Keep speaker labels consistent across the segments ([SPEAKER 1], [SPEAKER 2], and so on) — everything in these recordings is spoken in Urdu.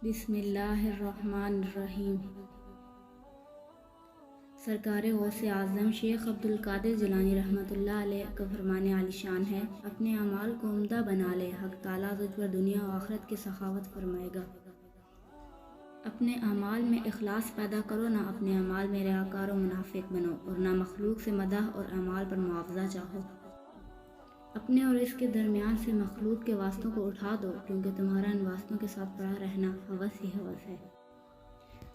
[SPEAKER 1] بسم اللہ الرحمن الرحیم۔ سرکار غوث اعظم شیخ عبد القادر جیلانی رحمۃ اللہ علیہ کا فرمان عالی شان ہے، اپنے اعمال کو عمدہ بنا لے، حق تعالیٰ تجھ پر دنیا و آخرت کی سخاوت فرمائے گا۔ اپنے اعمال میں اخلاص پیدا کرو، نہ اپنے اعمال میں ریاکار و منافق بنو، اور نہ مخلوق سے مدح اور اعمال پر معاوضہ چاہو۔ اپنے اور اس کے درمیان سے مخلوق کے واسطوں کو اٹھا دو، کیونکہ تمہارا ان واسطوں کے ساتھ پڑا رہنا ہوس ہی ہوس ہے۔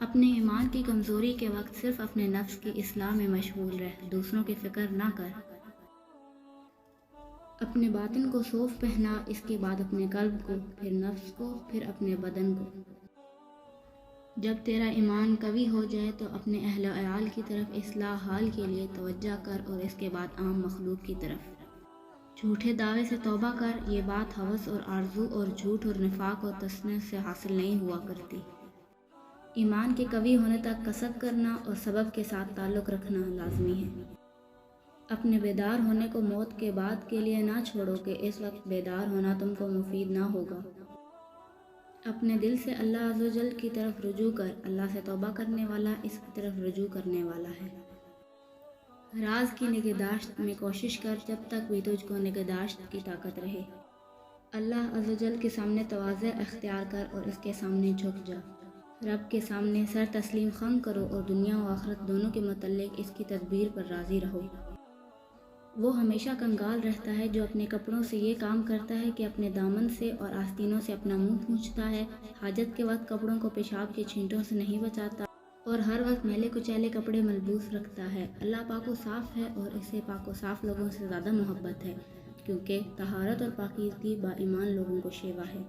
[SPEAKER 1] اپنے ایمان کی کمزوری کے وقت صرف اپنے نفس کی اصلاح میں مشغول رہ، دوسروں کی فکر نہ کر۔ اپنے باطن کو صوف پہنا، اس کے بعد اپنے قلب کو، پھر نفس کو، پھر اپنے بدن کو۔ جب تیرا ایمان قوی ہو جائے تو اپنے اہل و عیال کی طرف اصلاح حال کے لیے توجہ کر، اور اس کے بعد عام مخلوق کی طرف۔ جھوٹے دعوے سے توبہ کر، یہ بات ہوس اور آرزو اور جھوٹ اور نفاق اور تسنیت سے حاصل نہیں ہوا کرتی۔ ایمان کے قوی ہونے تک کسب کرنا اور سبب کے ساتھ تعلق رکھنا لازمی ہے۔ اپنے بیدار ہونے کو موت کے بعد کے لیے نہ چھوڑو کہ اس وقت بیدار ہونا تم کو مفید نہ ہوگا۔ اپنے دل سے اللہ عز و جل کی طرف رجوع کر، اللہ سے توبہ کرنے والا اس کی طرف رجوع کرنے والا ہے۔ راز کی نگہداشت میں کوشش کر، جب تک بھی تجھ کو نگہداشت کی طاقت رہے۔ اللہ عز و جل کے سامنے تواضع اختیار کر اور اس کے سامنے جھک جا۔ رب کے سامنے سر تسلیم خم کرو اور دنیا و آخرت دونوں کے متعلق اس کی تدبیر پر راضی رہو۔ وہ ہمیشہ کنگال رہتا ہے جو اپنے کپڑوں سے یہ کام کرتا ہے کہ اپنے دامن سے اور آستینوں سے اپنا منہ پونچھتا ہے، حاجت کے وقت کپڑوں کو پیشاب کے چھینٹوں سے نہیں بچاتا، اور ہر وقت میلے کچیلے کپڑے ملبوس رکھتا ہے۔ اللہ پاک و صاف ہے اور اسے پاک و صاف لوگوں سے زیادہ محبت ہے، کیونکہ طہارت اور پاکیزگی با ایمان لوگوں کو شیوا ہے۔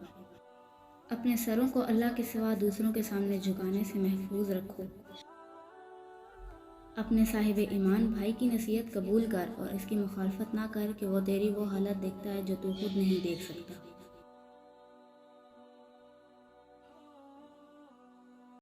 [SPEAKER 1] اپنے سروں کو اللہ کے سوا دوسروں کے سامنے جھکانے سے محفوظ رکھو۔ اپنے صاحب ایمان بھائی کی نصیحت قبول کر اور اس کی مخالفت نہ کر کہ وہ تیری وہ حالت دیکھتا ہے جو تو خود نہیں دیکھ سکتا۔